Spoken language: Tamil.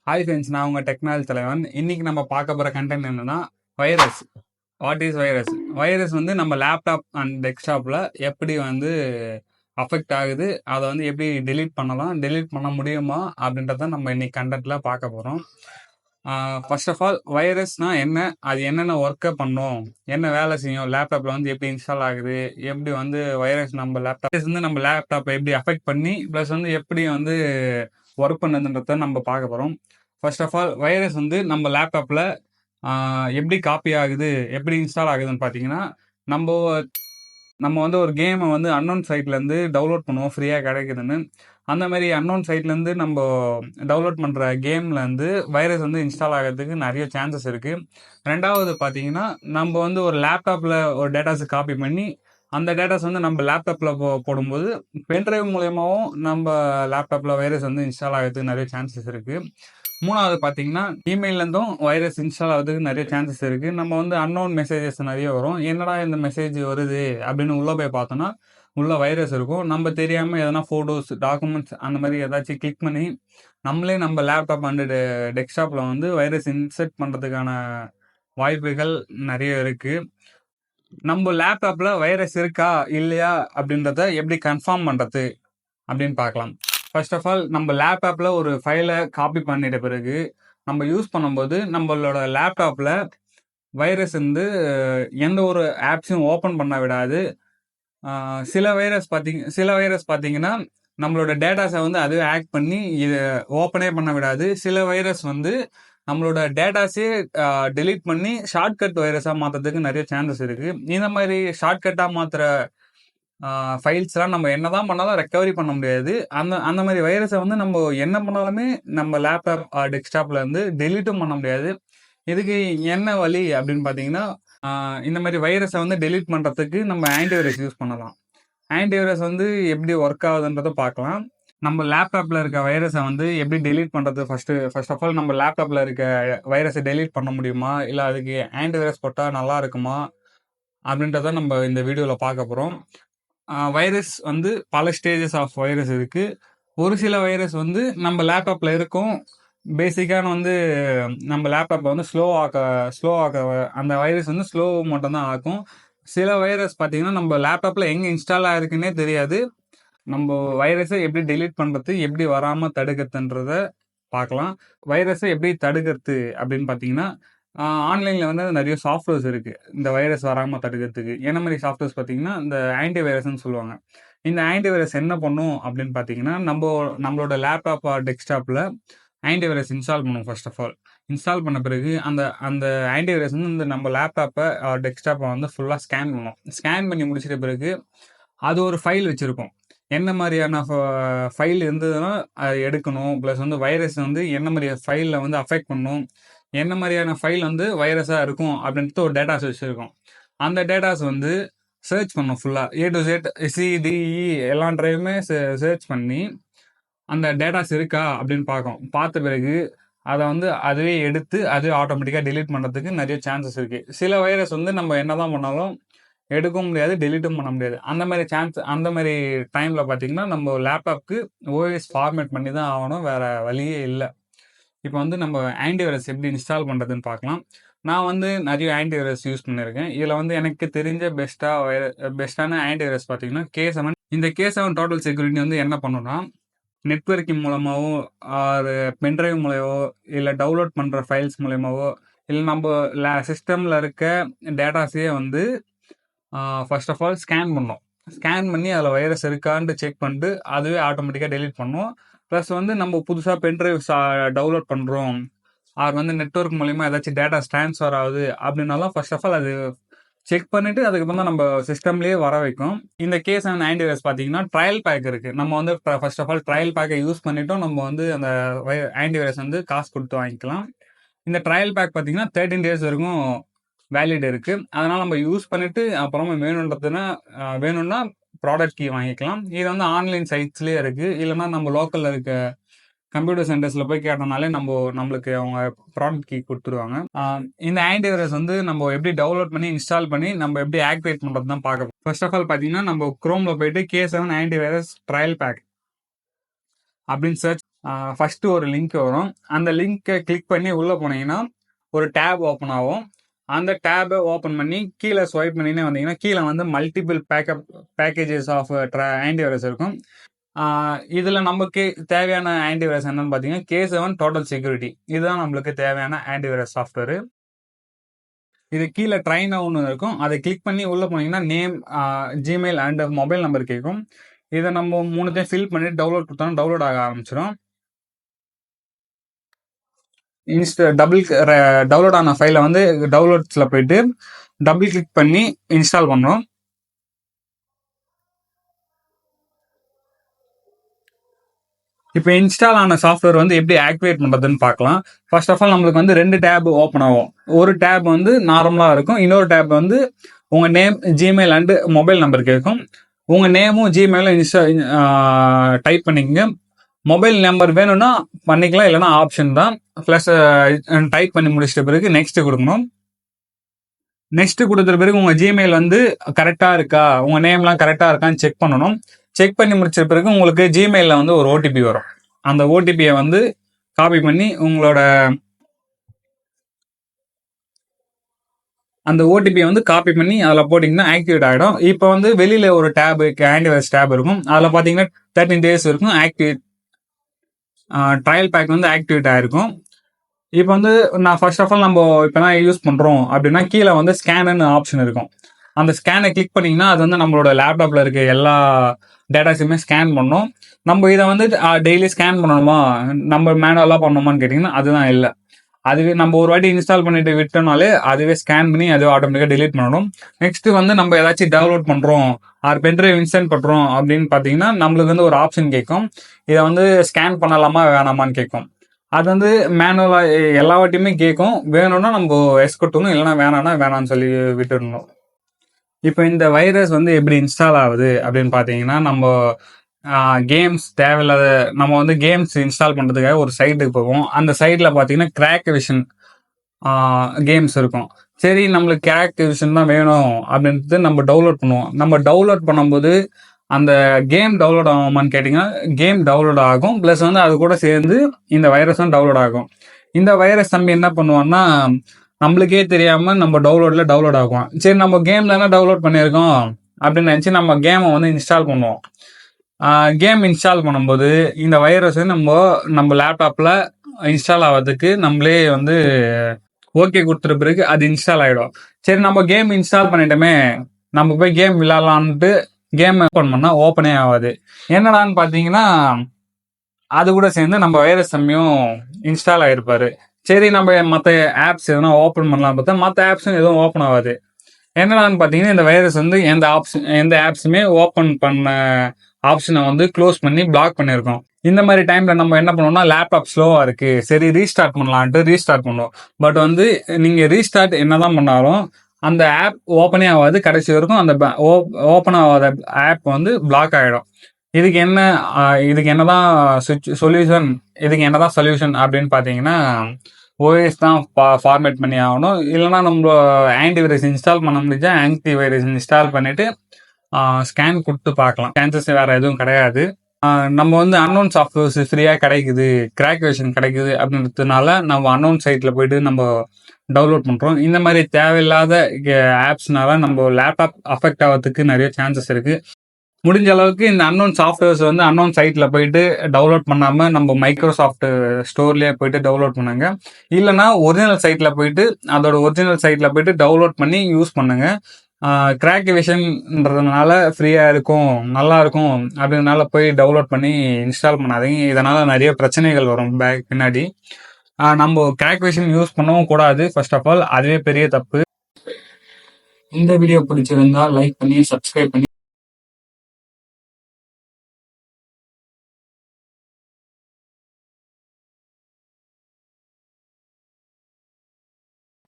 ஹாய் ஃப்ரெண்ட்ஸ், நான் உங்கள் டெக்னாலஜி தலைவன். இன்னைக்கு நம்ம பார்க்க போகிற கண்டென்ட் என்னன்னா virus. What is virus? Virus வந்து நம்ம லேப்டாப் அண்ட் டெஸ்க்டாப்பில் எப்படி வந்து அஃபெக்ட் ஆகுது, அதை வந்து எப்படி டெலீட் பண்ணலாம், டெலீட் பண்ண முடியுமா அப்படின்றத நம்ம இன்னைக்கு கண்டென்ட்டில் பார்க்க போகிறோம். ஃபர்ஸ்ட் ஆஃப் ஆல், வைரஸ்னா என்ன, அது என்னென்ன ஒர்க்கை பண்ணும், என்ன வேலை செய்யும், லேப்டாப்பில் வந்து எப்படி இன்ஸ்டால் ஆகுது, எப்படி வந்து வைரஸ் நம்ம லேப்டாப் வந்து நம்ம லேப்டாப்பை எப்படி அஃபெக்ட் பண்ணி ப்ளஸ் வந்து எப்படி வந்து ஒர்க் பண்ணுதுன்றத நம்ம பார்க்க போகிறோம். ஃபர்ஸ்ட் ஆஃப் ஆல், வைரஸ் வந்து நம்ம லேப்டாப்பில் எப்படி காப்பி ஆகுது, எப்படி இன்ஸ்டால் ஆகுதுன்னு பார்த்தீங்கன்னா, நம்ம நம்ம வந்து ஒரு கேமை வந்து அன்னோன் சைட்லேருந்து டவுன்லோட் பண்ணுவோம், ஃப்ரீயாக கிடைக்குதுன்னு. அந்த மாதிரி அன்னோன் சைட்லேருந்து நம்ம டவுன்லோட் பண்ணுற கேம்லேருந்து வைரஸ் வந்து இன்ஸ்டால் ஆகிறதுக்கு நிறைய சான்சஸ் இருக்குது. ரெண்டாவது பார்த்தீங்கன்னா, நம்ம வந்து ஒரு லேப்டாப்பில் ஒரு டேட்டாஸை காப்பி பண்ணி அந்த டேட்டாஸ் வந்து நம்ம லேப்டாப்பில் போடும்போது பென்ட்ரைவ் மூலயமாவும் நம்ம லேப்டாப்பில் வைரஸ் வந்து இன்ஸ்டால் ஆகிறதுக்கு நிறைய சான்சஸ் இருக்குது. மூணாவது பார்த்தீங்கன்னா, இமெயிலேருந்தும் வைரஸ் இன்ஸ்டால் ஆகிறதுக்கு நிறைய சான்சஸ் இருக்குது. நம்ம வந்து அன்னோன் மெசேஜஸ் நிறைய வரும். என்னடா இந்த மெசேஜ் வருது அப்படின்னு உள்ளே போய் பார்த்தோன்னா உள்ள வைரஸ் இருக்கும். நம்ம தெரியாமல் எதனா ஃபோட்டோஸ், டாக்குமெண்ட்ஸ் அந்த மாதிரி ஏதாச்சும் கிளிக் பண்ணி நம்மளே நம்ம லேப்டாப் அண்டு டெஸ்க்டாப்பில் வந்து வைரஸ் இன்செர்ட் பண்ணுறதுக்கான வாய்ப்புகள் நிறைய இருக்குது. நம்ம லேப்டாப்பில் வைரஸ் இருக்கா இல்லையா அப்படின்றத எப்படி கன்ஃபார்ம் பண்ணுறது அப்படின்னு பார்க்கலாம். ஃபர்ஸ்ட் ஆஃப் ஆல், நம்ம லேப்டாப்பில் ஒரு ஃபைலை காப்பி பண்ணிட்ட பிறகு நம்ம யூஸ் பண்ணும்போது நம்மளோட லேப்டாப்பில் வைரஸ் வந்து எந்த ஒரு ஆப்ஸையும் ஓப்பன் பண்ண விடாது. சில வைரஸ் பார்த்தீங்கன்னா நம்மளோட டேட்டாஸை வந்து அதுவே ஆக்ட் பண்ணி இதை ஓப்பனே பண்ண விடாது. சில வைரஸ் வந்து நம்மளோட டேட்டாஸே டெலீட் பண்ணி ஷார்ட்கட் வைரஸாக மாற்றுறதுக்கு நிறைய சான்சஸ் இருக்குது. இந்த மாதிரி ஷார்ட்கட்டாக மாற்றுற ஃபைல்ஸ்லாம் நம்ம என்னதான் பண்ணாலும் ரெக்கவரி பண்ண முடியாது. அந்த மாதிரி வைரஸை வந்து நம்ம என்ன பண்ணாலுமே நம்ம லேப்டாப் டெஸ்க்டாப்ல இருந்து டெலீட்டும் பண்ண முடியாது. இதுக்கு என்ன வழி அப்படின்னு பார்த்தீங்கன்னா, இந்த மாதிரி வைரஸை வந்து டெலீட் பண்ணுறதுக்கு நம்ம ஆன்டிவைரஸ் யூஸ் பண்ணலாம். ஆன்டிவைரஸ் வந்து எப்படி ஒர்க் ஆகுதுன்றதை பார்க்கலாம். நம்ம லேப்டாப்பில் இருக்க வைரஸை வந்து எப்படி டெலீட் பண்ணுறது? ஃபர்ஸ்ட் ஆஃப் ஆல், நம்ம லேப்டாப்பில் இருக்க வைரஸை டெலீட் பண்ண முடியுமா, இல்லை அதுக்கு ஆன்டிவைரஸ் போட்டால் நல்லா இருக்குமா அப்படின்றத நம்ம இந்த வீடியோவில் பார்க்க போகிறோம். வைரஸ் வந்து பல ஸ்டேஜஸ் ஆஃப் வைரஸ் இருக்குது. ஒரு சில வைரஸ் வந்து நம்ம லேப்டாப்பில் இருக்கும். பேசிக்கான வந்து நம்ம லேப்டாப்பை வந்து ஸ்லோ ஆக்க அந்த வைரஸ் வந்து ஸ்லோ மட்டும்தான் ஆக்கும். சில வைரஸ் பார்த்தீங்கன்னா நம்ம லேப்டாப்பில் எங்கே இன்ஸ்டால் ஆகிருக்குன்னே தெரியாது. நம்ம வைரஸை எப்படி டெலீட் பண்ணுறது, எப்படி வராமல் தடுக்கிறதுன்றத பார்க்கலாம். வைரஸை எப்படி தடுக்கிறது அப்படின்னு பார்த்தீங்கன்னா, ஆன்லைனில் வந்து நிறைய சாஃப்ட்வேர்ஸ் இருக்குது இந்த வைரஸ் வராமல் தடுக்கிறதுக்கு. என்ன மாதிரி சாஃப்ட்வேர்ஸ் பார்த்தீங்கன்னா, இந்த ஆன்டிவைரஸ்ன்னு சொல்லுவாங்க. இந்த ஆன்டிவைரஸ் என்ன பண்ணும் அப்படின்னு பார்த்தீங்கன்னா, நம்மளோட லேப்டாப் டெஸ்க்டாப்பில் ஆன்டிவைரஸ் இன்ஸ்டால் பண்ணும். ஃபர்ஸ்ட் ஆஃப் ஆல், இன்ஸ்டால் பண்ண பிறகு அந்த அந்த ஆன்டிவைரஸ் வந்து இந்த நம்ம லேப்டாப்பை டெஸ்க்டாப்பை வந்து ஃபுல்லாக ஸ்கேன் பண்ணும். ஸ்கேன் பண்ணி முடிச்சிட்ட பிறகு அது ஒரு ஃபைல் வச்சுருக்கும். என்ன மாதிரியான ஃபைல் இருந்ததுன்னா அதை எடுக்கணும், ப்ளஸ் வந்து வைரஸ் வந்து என்ன மாதிரி ஃபைலில் வந்து அஃபெக்ட் பண்ணும், என்ன மாதிரியான ஃபைல் வந்து வைரஸாக இருக்கும் அப்படின்ட்டு ஒரு டேட்டாஸ் வச்சுருக்கோம். அந்த டேட்டாஸ் வந்து சர்ச் பண்ணும் ஃபுல்லாக, A to Z, CDE எல்லா ட்ரைவுமே சர்ச் பண்ணி அந்த டேட்டாஸ் இருக்கா அப்படின்னு பார்த்த பிறகு அதை வந்து அதுவே எடுத்து அதுவே ஆட்டோமேட்டிக்காக டெலீட் பண்ணுறதுக்கு நிறைய சான்சஸ் இருக்குது. சில வைரஸ் வந்து நம்ம என்ன தான் பண்ணாலும் எடுக்கவும் முடியாது, டெலீட்டும் பண்ண முடியாது. அந்த மாதிரி டைமில் பார்த்தீங்கன்னா நம்ம லேப்டாப்க்கு ஓஎஸ் ஃபார்மேட் பண்ணி தான் ஆகணும், வேறு வழியே இல்லை. இப்போ வந்து நம்ம ஆன்டிவைரஸ் எப்படி இன்ஸ்டால் பண்ணுறதுன்னு பார்க்கலாம். நான் வந்து நிறைய ஆன்டிவைரஸ் யூஸ் பண்ணியிருக்கேன். இதில் வந்து எனக்கு தெரிஞ்ச பெஸ்ட்டான ஆன்டிவைரஸ் பார்த்தீங்கன்னா K7. இந்த K7 டோட்டல் செக்யூரிட்டி வந்து என்ன பண்ணுன்னா, நெட்வொர்க்கிங் மூலமாகவோ, ஒரு பென்ட்ரைவ் மூலயமோ, இல்லை டவுன்லோட் பண்ணுற ஃபைல்ஸ் மூலயமாவோ, இல்லை நம்ம சிஸ்டமில் இருக்க டேட்டாஸே வந்து ஃபர்ஸ்ட் ஆஃப் ஆல் ஸ்கேன் பண்ணோம். ஸ்கேன் பண்ணி அதில் வைரஸ் இருக்கான்னு செக் பண்ணிட்டு அதுவே ஆட்டோமேட்டிக்காக டெலீட் பண்ணும். ப்ளஸ் வந்து நம்ம புதுசாக பென்ட்ரைவ்ஸ் டவுன்லோட் பண்ணுறோம், அது வந்து நெட்வொர்க் மூலிமா ஏதாச்சும் டேட்டாஸ் ட்ரான்ஸ்ஃபர் ஆகுது அப்படின்னாலும் ஃபர்ஸ்ட் ஆஃப் ஆல் அது செக் பண்ணிவிட்டு அதுக்கப்புறம் தான் நம்ம சிஸ்டம்லேயே வர வைக்கும். இந்த K7 ஆன்டிவைரஸ் பார்த்தீங்கன்னா ட்ரையல் பேக் இருக்குது. நம்ம வந்து ஃபர்ஸ்ட் ஆஃப் ஆல் ட்ரையல் பேக்கை யூஸ் பண்ணிவிட்டோம், நம்ம வந்து அந்த ஆன்டிவைரஸ் வந்து காசு கொடுத்து வாங்கிக்கலாம். இந்த ட்ரையல் பேக் பார்த்தீங்கன்னா 13 days வரைக்கும் வேலிட் இருக்குது. அதனால் நம்ம யூஸ் பண்ணிவிட்டு அப்புறமா வேணும்னா ப்ராடக்ட் கீ வாங்கிக்கலாம். இது வந்து ஆன்லைன் சைட்ஸ்லேயே இருக்குது. இல்லைனா நம்ம லோக்கலில் இருக்க கம்ப்யூட்டர் சென்டர்ஸில் போய் கேட்டோம்னாலே நம்மளுக்கு அவங்க ப்ராடக்ட் கீ கொடுத்துருவாங்க. இந்த ஆன்டிவைரஸ் வந்து நம்ம எப்படி டவுன்லோட் பண்ணி இன்ஸ்டால் பண்ணி நம்ம எப்படி ஆக்டிவேட் பண்ணுறது தான் பார்க்க. ஃபர்ஸ்ட் ஆஃப் ஆல் பார்த்தீங்கன்னா நம்ம குரோமில் போயிட்டு K7 ஆன்டிவைரஸ் ட்ரையல் பேக் அப்படின்னு ஃபஸ்ட்டு ஒரு லிங்க் வரும். அந்த லிங்க்கை கிளிக் பண்ணி உள்ளே போனீங்கன்னா ஒரு டேப் ஓப்பன் ஆகும். அந்த டேபை ஓப்பன் பண்ணி கீழே ஸ்வைப் பண்ணினே வந்தீங்கன்னா கீழே வந்து மல்டிபிள் பேக்கேஜஸ் ஆஃப் ஆன்டிவைரஸ் இருக்கும். இதில் நமக்கு தேவையான ஆன்டிவைரஸ் என்னன்னு பார்த்தீங்கன்னா K7 டோட்டல் செக்யூரிட்டி. இதுதான் நம்மளுக்கு தேவையான ஆன்டிவைரஸ் சாஃப்ட்வேர். இது கீழே ட்ரைன் ஒன்று இருக்கும். அதை கிளிக் பண்ணி உள்ளே போனீங்கன்னா name, Gmail and mobile number கேட்கும். இதை நம்ம 3த்தையும் ஃபில் பண்ணிட்டு டவுன்லோட் கொடுத்தோம்னா டவுன்லோட் ஆக ஆரம்பிச்சிடும். டவுன்லோட் ஆன ஃபைலை வந்து டவுன்லோட்ஸில் போயிட்டு டபுள் கிளிக் பண்ணி இன்ஸ்டால் பண்ணுறோம். இப்போ இன்ஸ்டால் ஆன சாஃப்ட்வேர் வந்து எப்படி ஆக்டிவேட் பண்ணுறதுன்னு பார்க்கலாம். ஃபர்ஸ்ட் ஆஃப் ஆல் நம்மளுக்கு வந்து 2 டேப் ஓப்பன் ஆகும். ஒரு டேப் வந்து நார்மலாக இருக்கும், இன்னொரு டேப் வந்து உங்கள் name, Gmail and mobile number கேட்கும். உங்கள் நேமும் ஜிமெயிலும் டைப் பண்ணிக்கங்க. மொபைல் நம்பர் வேணும்னா பண்ணிக்கலாம், இல்லைனா ஆப்ஷன் தான். ப்ளஸ் டைப் பண்ணி முடிச்சிட்ட பிறகு நெக்ஸ்ட் கொடுக்கணும். நெக்ஸ்ட் கொடுத்த பிறகு உங்கள் ஜிமெயில் வந்து கரெக்டாக இருக்கா, உங்கள் நேம்லாம் கரெக்டாக இருக்கான்னு செக் பண்ணணும். செக் பண்ணி முடிச்ச பிறகு உங்களுக்கு ஜிமெயிலில் வந்து ஒரு ஓடிபி வரும். அந்த ஓடிபியை வந்து காப்பி பண்ணி அதில் போட்டிங்கன்னா ஆக்டிவேட் ஆகிடும். இப்போ வந்து வெளியில் ஒரு டேப், ஆன்டிவைரஸ் டேப் இருக்கும். அதில் பார்த்தீங்கன்னா 13 days இருக்கும் ஆக்டிவேட். ட்ரையல் பேக் வந்து ஆக்டிவேட் ஆகிருக்கும். இப்போ வந்து நான் ஃபர்ஸ்ட் ஆஃப் ஆல் நம்ம இப்போ தான் யூஸ் பண்ணுறோம் அப்படின்னா கீழே வந்து ஸ்கேனுன்னு ஆப்ஷன் இருக்கும். அந்த ஸ்கேனை கிளிக் பண்ணிங்கன்னா அது வந்து நம்மளோட லேப்டாப்பில் இருக்க எல்லா டேட்டாஸுமே ஸ்கேன் பண்ணணும். நம்ம இதை வந்து டெய்லி ஸ்கேன் பண்ணணுமா, நம்ம மேனுவலாக பண்ணணுமான்னு கேட்டிங்கன்னா அதுதான் இல்லை. அதுவே நம்ம ஒரு வாட்டி இன்ஸ்டால் பண்ணிட்டு விட்டோம்னாலே அதுவே ஸ்கேன் பண்ணி அதுவே ஆட்டோமேட்டிக்காக டிலீட் பண்ணணும். நெக்ஸ்ட் வந்து நம்ம ஏதாச்சும் டவுன்லோட் பண்ணுறோம், பென்ட்ரைவ் இன்ஸ்டால் பண்ணுறோம் அப்படின்னு பார்த்தீங்கன்னா நம்மளுக்கு வந்து ஒரு ஆப்ஷன் கேட்கும். இதை வந்து ஸ்கேன் பண்ணலாமா வேணாமான்னு கேட்கும். அது வந்து மேனுவலாக எல்லா வாட்டியுமே கேட்கும். வேணும்னா நம்ம எஸ்கொட்டணும், இல்லைனா வேணான்னு சொல்லி விட்டுடணும். இப்போ இந்த வைரஸ் வந்து எப்படி இன்ஸ்டால் ஆகுது அப்படின்னு பார்த்தீங்கன்னா, நம்ம கேம்ஸ் தேவையில்லாத நம்ம வந்து கேம்ஸ் இன்ஸ்டால் பண்ணுறதுக்காக ஒரு சைட்டுக்கு போவோம். அந்த சைட்டில் பார்த்தீங்கன்னா கிராக் விஷன் கேம்ஸ் இருக்கும். சரி, நம்மளுக்கு கிராக் விஷன் தான் வேணும் அப்படின்றது நம்ம டவுன்லோட் பண்ணுவோம். நம்ம டவுன்லோட் பண்ணும்போது அந்த கேம் டவுன்லோட் ஆகுமான்னு கேட்டிங்கன்னா கேம் டவுன்லோட் ஆகும். ப்ளஸ் வந்து அது கூட சேர்ந்து இந்த வைரஸும் டவுன்லோட் ஆகும். இந்த வைரஸ் தம்பி என்ன பண்ணுவான்னா நம்மளுக்கே தெரியாமல் நம்ம டவுன்லோட் ஆகும். சரி, நம்ம கேம் தானே டவுன்லோட் பண்ணியிருக்கோம் அப்படின்னு நினச்சி நம்ம கேமை வந்து இன்ஸ்டால் பண்ணுவோம். கேம் இன்ஸ்டால் பண்ணும்போது இந்த வைரஸ் நம்ம லேப்டாப்பில் இன்ஸ்டால் ஆகிறதுக்கு நம்மளே வந்து ஓகே கொடுத்துட்ட பிறகு அது இன்ஸ்டால் ஆகிடும். சரி, நம்ம கேம் இன்ஸ்டால் பண்ணிட்டோமே, நம்ம போய் கேம் விளாட்லான்ட்டு கேம் ஓப்பன் பண்ணால் ஓப்பனே ஆகாது. என்னடான்னு பார்த்தீங்கன்னா அது கூட சேர்ந்து நம்ம வைரஸ் தம்பியும் இன்ஸ்டால் ஆகிருப்பாரு. சரி, நம்ம மற்ற ஆப்ஸ் எதனா ஓப்பன் பண்ணலாம் பார்த்தா மற்ற ஆப்ஸும் எதுவும் ஓப்பன் ஆகாது. என்னடான்னு பார்த்தீங்கன்னா இந்த வைரஸ் வந்து எந்த ஆப்ஸுமே ஓப்பன் பண்ண ஆப்ஷனை வந்து க்ளோஸ் பண்ணி பிளாக் பண்ணியிருக்கோம். இந்த மாதிரி டைமில் நம்ம என்ன பண்ணுவோம்னா லேப்டாப் ஸ்லோவாக இருக்குது, சரி ரீஸ்டார்ட் பண்ணலான்ட்டு ரீஸ்டார்ட் பண்ணுவோம். பட் வந்து நீங்கள் ரீஸ்டார்ட் என்ன தான் பண்ணாலும் அந்த ஆப் ஓப்பனே ஆகாது. கடைசி வரைக்கும் அந்த ஓப்பன் ஆகாத ஆப் வந்து பிளாக் ஆகிடும். இதுக்கு என்னதான் சொல்யூஷன் அப்படின்னு பார்த்தீங்கன்னா ஓஎஸ் தான் ஃபார்மேட் பண்ணி ஆகணும். இல்லைனா நம்ம ஆன்டிவைரஸ் இன்ஸ்டால் பண்ண முடிஞ்சா ஆன்டிவைரஸ் இன்ஸ்டால் பண்ணிட்டு ஸ்கேன் கொடுத்து பார்க்கலாம். சான்சஸ் வேற எதுவும் கிடையாது. நம்ம வந்து அன்னோன் சாஃப்ட்வேர்ஸ் ஃப்ரீயாக கிடைக்குது, கிராக் வெர்ஷன் கிடைக்குது அப்படின்றதுனால நம்ம அன்னோன் சைட்டில் போயிட்டு நம்ம டவுன்லோட் பண்ணுறோம். இந்த மாதிரி தேவையில்லாத ஆப்ஸ்னால நம்ம லேப்டாப் அஃபெக்ட் ஆகிறதுக்கு நிறைய சான்சஸ் இருக்குது. முடிஞ்ச அளவுக்கு இந்த அன்னோன் சாஃப்ட்வேர்ஸ் வந்து அன்னோன் சைட்டில் போயிட்டு டவுன்லோட் பண்ணாமல் நம்ம மைக்ரோசாஃப்ட் ஸ்டோர்லேயே போயிட்டு டவுன்லோட் பண்ணுங்க. இல்லைனா ஒரிஜினல் சைட்டில் போயிட்டு டவுன்லோட் பண்ணி யூஸ் பண்ணுங்க. கிராக் விஷன்ன்றதுனால ஃப்ரீயாக இருக்கும், நல்லா இருக்கும் அப்படின்றனால போய் டவுன்லோட் பண்ணி இன்ஸ்டால் பண்ணாதீங்க. இதனால் நிறைய பிரச்சனைகள் வரும் பின்னாடி. நம்ம கிராக் விஷன் யூஸ் பண்ணவும் கூடாது. ஃபர்ஸ்ட் ஆஃப் ஆல் அதுவே பெரிய தப்பு. இந்த வீடியோ பிடிச்சிருந்தா லைக் பண்ணி சப்ஸ்கிரைப் பண்ணி